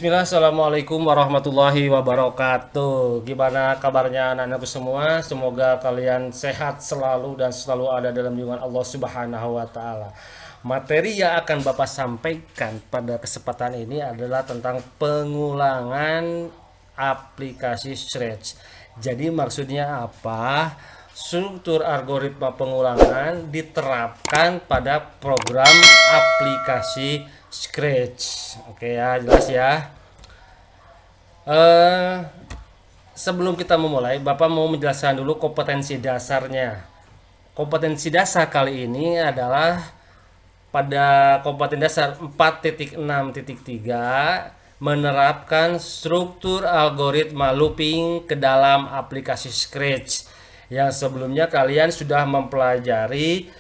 Bismillah, assalamualaikum warahmatullahi wabarakatuh. Gimana kabarnya anak-anakku semua? Semoga kalian sehat selalu dan selalu ada dalam lindungan Allah Subhanahu wa Ta'ala. Materi yang akan Bapak sampaikan pada kesempatan ini adalah tentang pengulangan aplikasi Scratch. Jadi maksudnya apa? Struktur algoritma pengulangan diterapkan pada program aplikasi Scratch. Oke ya, jelas ya. Sebelum kita memulai, Bapak mau menjelaskan dulu kompetensi dasarnya. Kompetensi dasar kali ini adalah pada kompetensi dasar 4.6.3 menerapkan struktur algoritma looping ke dalam aplikasi Scratch. Yang sebelumnya kalian sudah mempelajari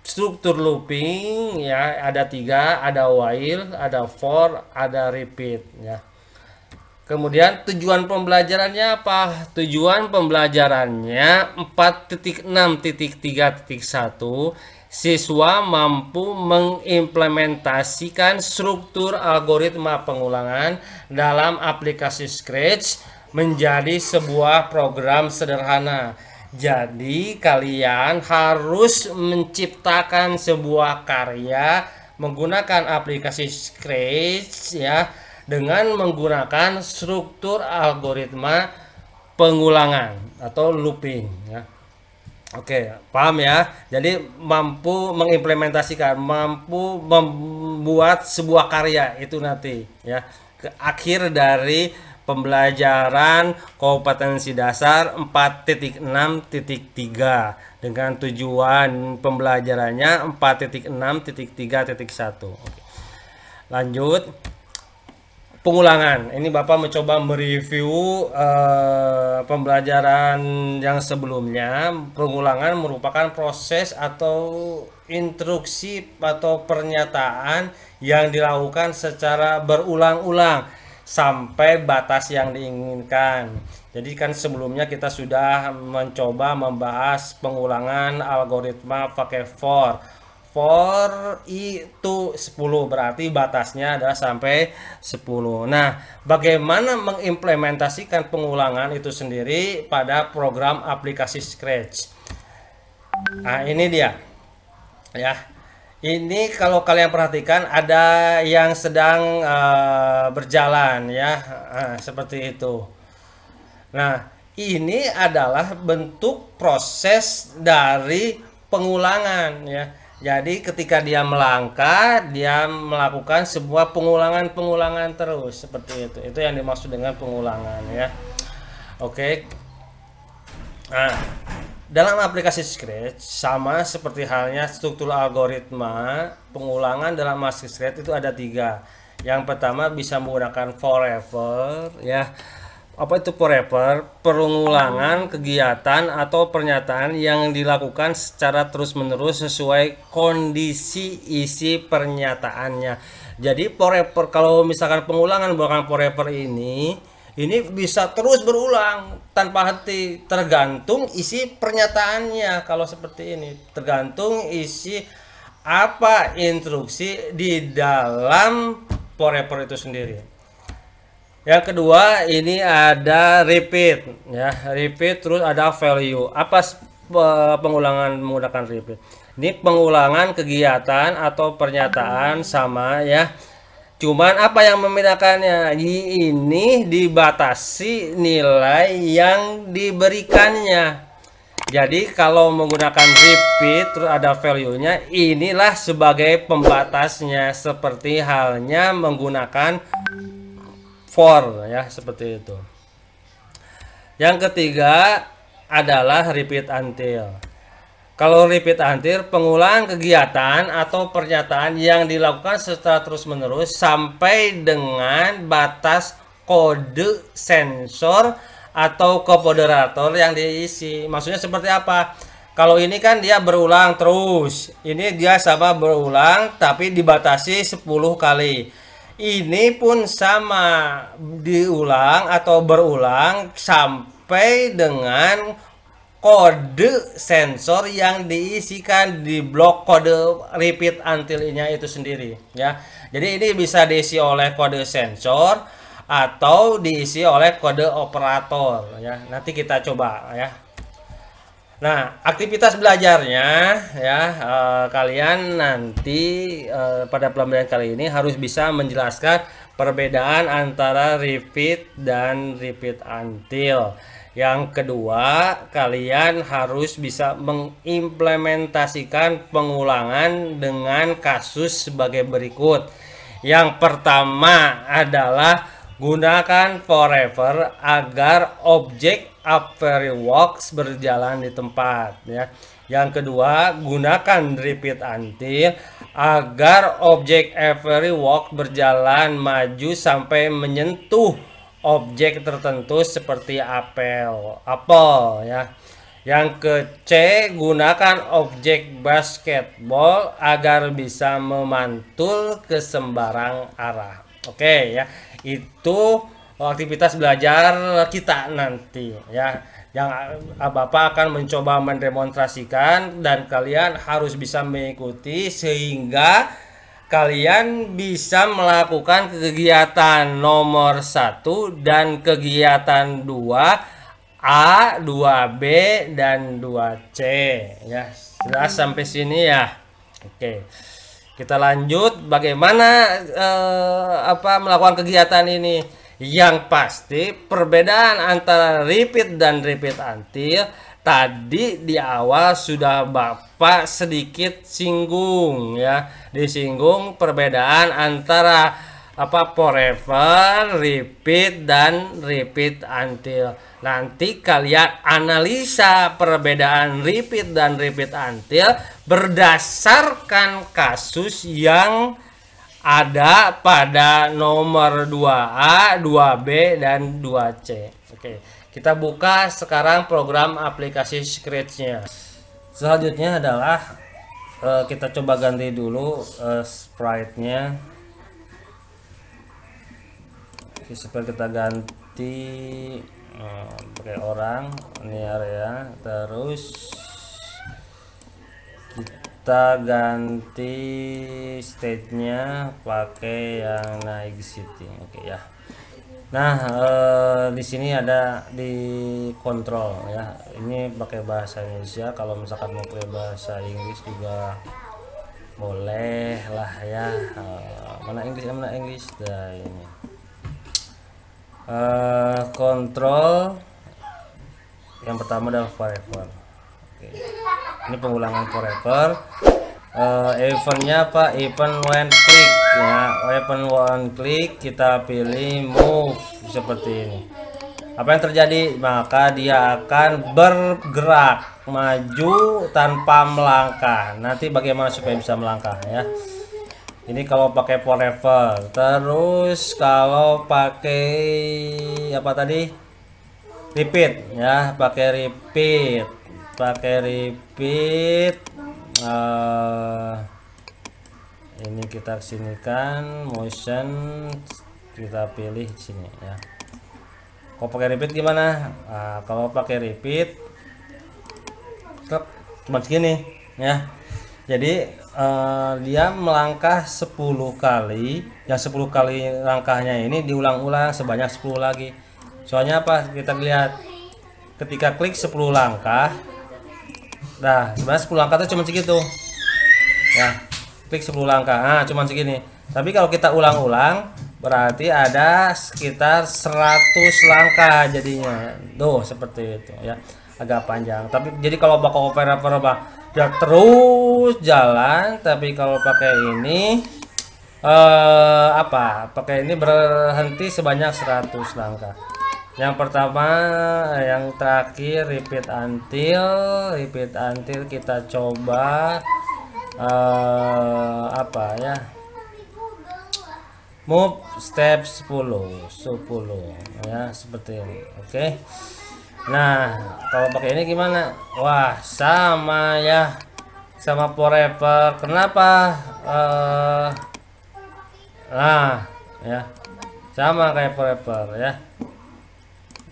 struktur looping ya, ada 3, ada while, ada for, ada repeat ya. Kemudian tujuan pembelajarannya apa? Tujuan pembelajarannya 4.6.3.1 siswa mampu mengimplementasikan struktur algoritma pengulangan dalam aplikasi Scratch menjadi sebuah program sederhana. Jadi kalian harus menciptakan sebuah karya menggunakan aplikasi Scratch ya, dengan menggunakan struktur algoritma pengulangan atau looping ya. Oke, paham ya? Jadi mampu mengimplementasikan, mampu membuat sebuah karya itu nanti ya. Ke akhir dari pembelajaran kompetensi dasar 4.6.3 dengan tujuan pembelajarannya 4.6.3.1. Lanjut, pengulangan. Ini Bapak mencoba mereview pembelajaran yang sebelumnya. Pengulangan merupakan proses atau instruksi atau pernyataan yang dilakukan secara berulang-ulang sampai batas yang diinginkan. Jadi kan sebelumnya kita sudah mencoba membahas pengulangan algoritma pakai for. For itu 10, berarti batasnya adalah sampai 10. Nah, bagaimana mengimplementasikan pengulangan itu sendiri pada program aplikasi Scratch? Nah, ini dia. Ya. Ini kalau kalian perhatikan ada yang sedang berjalan ya, seperti itu. Nah, ini adalah bentuk proses dari pengulangan ya. Jadi ketika dia melangkah, dia melakukan sebuah pengulangan terus seperti itu. Itu yang dimaksud dengan pengulangan ya. Oke. Nah, dalam aplikasi Scratch sama seperti halnya struktur algoritma pengulangan dalam aplikasi Scratch itu ada 3. Yang pertama bisa menggunakan forever ya. Apa itu forever? Pengulangan kegiatan atau pernyataan yang dilakukan secara terus-menerus sesuai kondisi isi pernyataannya. Jadi forever, kalau misalkan pengulangan bukan forever ini bisa terus berulang tanpa henti, tergantung isi pernyataannya. Kalau seperti ini tergantung isi apa instruksi di dalam forever itu sendiri. Yang kedua ini ada repeat ya, repeat terus ada value. Apa pengulangan menggunakan repeat? Ini pengulangan kegiatan atau pernyataan sama ya. Cuman apa yang membedakannya? Ini dibatasi nilai yang diberikannya. Jadi kalau menggunakan repeat terus ada value-nya, inilah sebagai pembatasnya seperti halnya menggunakan for ya, seperti itu. Yang ketiga adalah repeat until. Kalau repeat until, pengulangan kegiatan atau pernyataan yang dilakukan secara terus-menerus sampai dengan batas kode sensor atau koderator yang diisi. Maksudnya seperti apa? Kalau ini kan dia berulang terus. Ini dia sama berulang tapi dibatasi 10 kali. Ini pun sama diulang atau berulang sampai dengan kode sensor yang diisikan di blok kode repeat until-nya itu sendiri ya. Jadi ini bisa diisi oleh kode sensor atau diisi oleh kode operator ya. Nanti kita coba ya. Nah, aktivitas belajarnya ya, kalian nanti pada pembelajaran kali ini harus bisa menjelaskan perbedaan antara repeat dan repeat until. Yang kedua, kalian harus bisa mengimplementasikan pengulangan dengan kasus sebagai berikut. Yang pertama adalah gunakan forever agar objek every walks berjalan di tempat ya. Yang kedua, gunakan repeat until agar objek every walk berjalan maju sampai menyentuh objek tertentu seperti apel ya. Yang ke C, gunakan objek basketball agar bisa memantul ke sembarang arah. Oke ya, itu aktivitas belajar kita nanti ya. Yang Bapak akan mencoba mendemonstrasikan dan kalian harus bisa mengikuti sehingga kalian bisa melakukan kegiatan nomor 1 dan kegiatan 2A, 2B dan 2C ya. Jelas sampai sini ya. Oke. Kita lanjut bagaimana melakukan kegiatan ini. Yang pasti perbedaan antara repeat dan repeat until tadi di awal sudah Bapak sedikit singgung ya. Disinggung perbedaan antara forever, repeat dan repeat until. Nanti kalian analisa perbedaan repeat dan repeat until berdasarkan kasus yang ada pada nomor 2A, 2B dan 2C. Oke, kita buka sekarang program aplikasi Scratch-nya. Selanjutnya adalah kita coba ganti dulu sprite-nya. Oke, supaya kita ganti pakai orang ini area, terus kita ganti state-nya pakai yang naik city. Oke ya. Nah, di sini ada di kontrol ya. Ini pakai bahasa Indonesia. Kalau misalkan mau pakai bahasa Inggris juga boleh lah ya. Mana Inggris, mana Inggris. Nah, ini kontrol yang pertama adalah forever. Oke. Ini pengulangan forever. Eventnya apa? Event when click ya. Event when click kita pilih move seperti ini. Apa yang terjadi? Maka dia akan bergerak maju tanpa melangkah. Nanti bagaimana supaya bisa melangkah ya. Ini kalau pakai forever. Terus kalau pakai apa tadi? Repeat ya, pakai repeat. Ini kita sinikan motion, kita pilih di sini ya. Kalau pakai repeat gimana? Kalau pakai repeat cuma segini ya. Jadi dia melangkah 10 kali. Yang 10 kali langkahnya ini diulang-ulang sebanyak 10 lagi. Soalnya apa? Kita lihat ketika klik 10 langkah. Nah, sebenarnya 10 langkah itu cuma segitu. Ya, klik 10 langkah. Nah, cuma segini. Tapi kalau kita ulang-ulang berarti ada sekitar 100 langkah jadinya. Tuh, seperti itu ya. Agak panjang. Tapi jadi kalau bakal operator dia terus jalan, tapi kalau pakai ini pakai ini berhenti sebanyak 100 langkah. Yang pertama, yang terakhir repeat until kita coba move step 10 ya, seperti ini. Oke. Nah, kalau pakai ini gimana? Wah, sama ya, sama forever. Kenapa? Nah ya, sama kayak forever ya.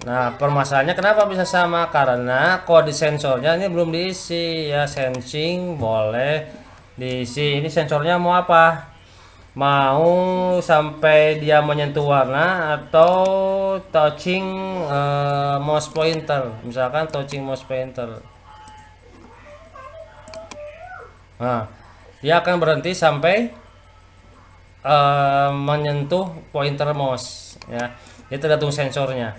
Nah, permasalahannya kenapa bisa sama? Karena kode sensornya ini belum diisi ya. Sensing boleh diisi. Ini sensornya mau apa? Mau sampai dia menyentuh warna atau touching mouse pointer. Misalkan touching mouse pointer. Nah, dia akan berhenti sampai menyentuh pointer mouse ya. Itu tergantung sensornya.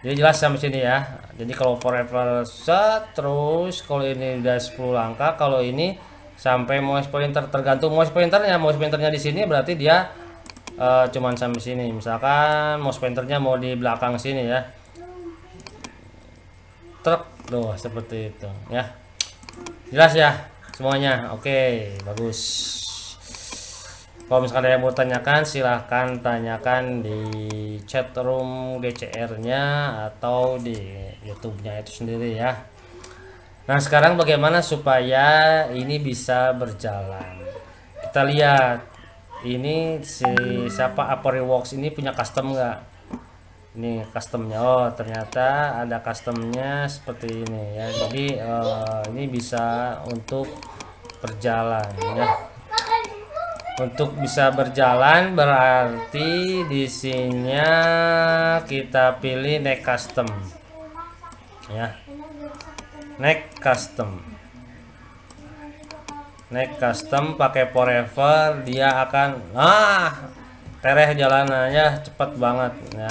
Jadi jelas sampai sini ya. Jadi kalau forever set, terus kalau ini udah 10 langkah, kalau ini sampai mouse pointer, tergantung mouse pointernya. Mouse pointernya di sini berarti dia cuman sampai sini. Misalkan mouse pointernya mau di belakang sini ya. Truk tuh seperti itu ya. Jelas ya semuanya. Oke, bagus. Kalau misalkan ada yang mau tanyakan, silahkan tanyakan di chat room GCR-nya atau di YouTube-nya itu sendiri ya. Nah, sekarang bagaimana supaya ini bisa berjalan? Kita lihat ini si siapa ApariWorks ini punya custom nggak? Ini customnya. Oh, ternyata ada customnya seperti ini ya. Jadi ini bisa untuk berjalan ya. Untuk bisa berjalan berarti di sininya kita pilih next custom ya. Next custom pakai forever, dia akan tereh jalanannya cepat banget ya.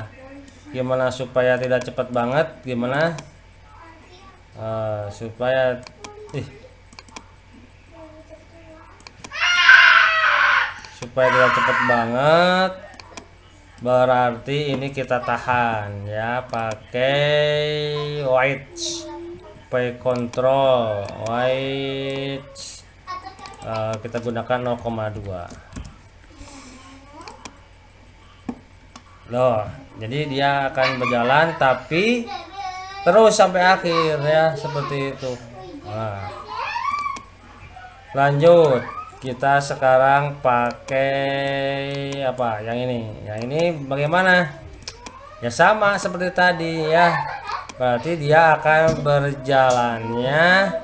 Gimana supaya tidak cepat banget? Gimana supaya tidak cepat banget, berarti ini kita tahan ya, pakai white, pakai control white, kita gunakan 0,2 loh. Jadi dia akan berjalan tapi terus sampai akhir ya, seperti itu. Nah, lanjut. Kita sekarang pakai apa? Yang ini. Yang ini bagaimana? Ya sama seperti tadi ya. Berarti dia akan berjalannya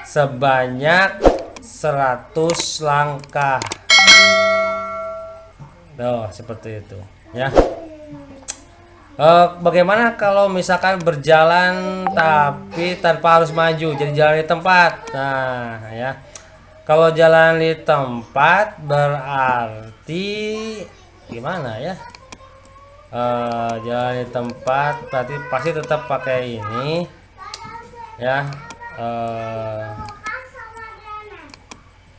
sebanyak 100 langkah. Tuh, seperti itu ya. Bagaimana kalau misalkan berjalan tapi tanpa harus maju, jadi jalan di tempat? Nah, ya. Kalau jalan di tempat berarti gimana ya? Jalan di tempat berarti pasti tetap pakai ini ya.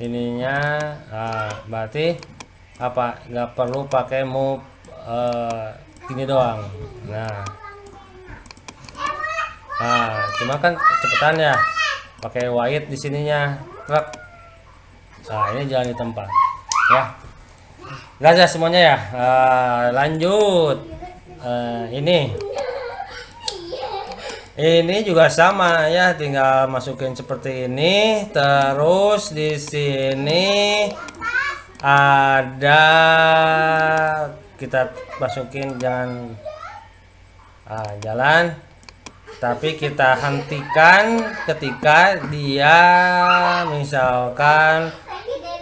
Ininya berarti apa? Nggak perlu pakai move gini doang. Nah, cuma kan kecepatannya ya, pakai white di sininya truk. Nah, ini jalan di tempat ya. Jelas ya semuanya ya. Lanjut. Ini juga sama ya, tinggal masukin seperti ini. Terus di sini ada, kita masukin jangan jalan, tapi kita hentikan ketika dia misalkan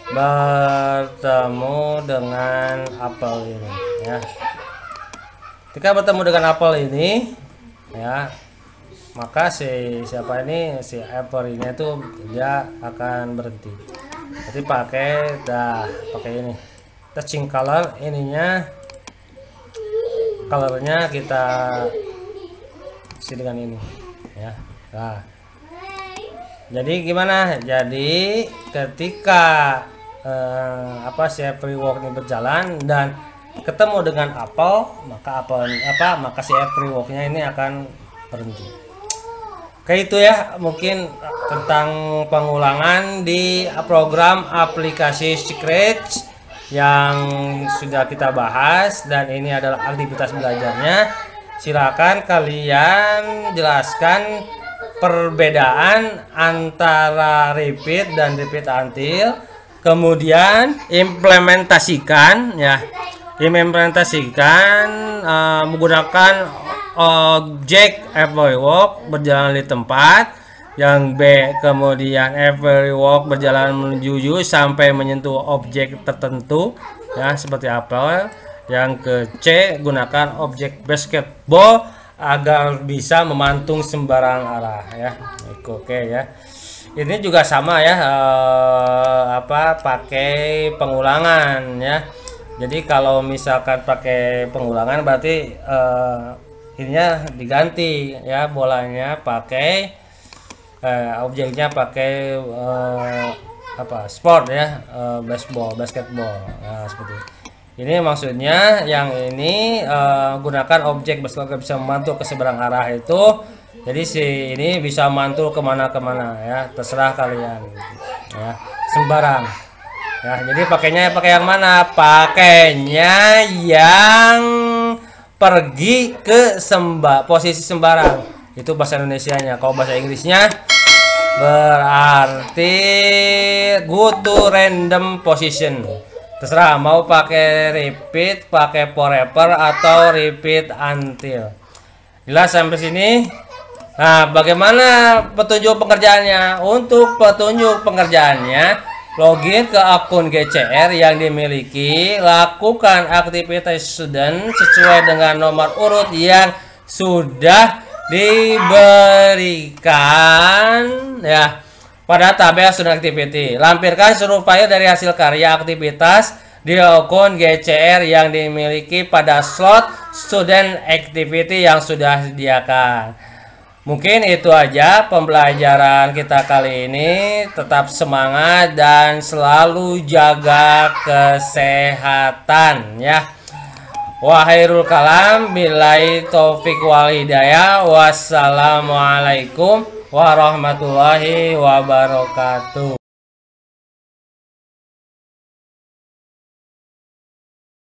bertemu dengan apel ini ya. Ketika bertemu dengan apel ini ya, maka si apel ini tuh dia akan berhenti. Jadi pakai ini touching color, ininya colornya kita isi dengan ini ya. Nah, jadi gimana? Jadi ketika si ApariWorks ini berjalan dan ketemu dengan apel, maka si ApariWorks-nya ini akan berhenti. Kayak itu ya, mungkin tentang pengulangan di program aplikasi Scratch yang sudah kita bahas, dan ini adalah aktivitas belajarnya. Silakan kalian jelaskan perbedaan antara repeat dan repeat until, kemudian implementasikan menggunakan objek every walk berjalan di tempat, yang B kemudian every walk berjalan menuju you sampai menyentuh objek tertentu ya seperti apel. Yang ke C, gunakan objek basketball agar bisa memantung sembarang arah ya. Oke ya. Ini juga sama ya, pakai pengulangan ya. Jadi kalau misalkan pakai pengulangan berarti ininya diganti ya, bolanya pakai objeknya pakai sport ya, basketball. Nah, seperti itu. Ini maksudnya yang ini gunakan objek basketball bisa memantul ke seberang arah itu. Jadi si ini bisa mantul kemana-kemana ya, terserah kalian ya, sembarang ya. Jadi pakainya pakai yang mana? Pakainya yang pergi ke posisi sembarang, itu bahasa Indonesianya. Kalau bahasa Inggrisnya berarti go to random position. Terserah mau pakai repeat, pakai forever, atau repeat until. Jelas sampai sini? Nah, bagaimana petunjuk pengerjaannya? Untuk petunjuk pengerjaannya, login ke akun GCR yang dimiliki, lakukan aktivitas student sesuai dengan nomor urut yang sudah diberikan ya pada tabel student activity. Lampirkan seluruh file dari hasil karya aktivitas di akun GCR yang dimiliki pada slot student activity yang sudah disediakan. Mungkin itu aja pembelajaran kita kali ini. Tetap semangat dan selalu jaga kesehatan ya. Wahairul kalam, billahi taufik wal hidayah. Wassalamualaikum warahmatullahi wabarakatuh.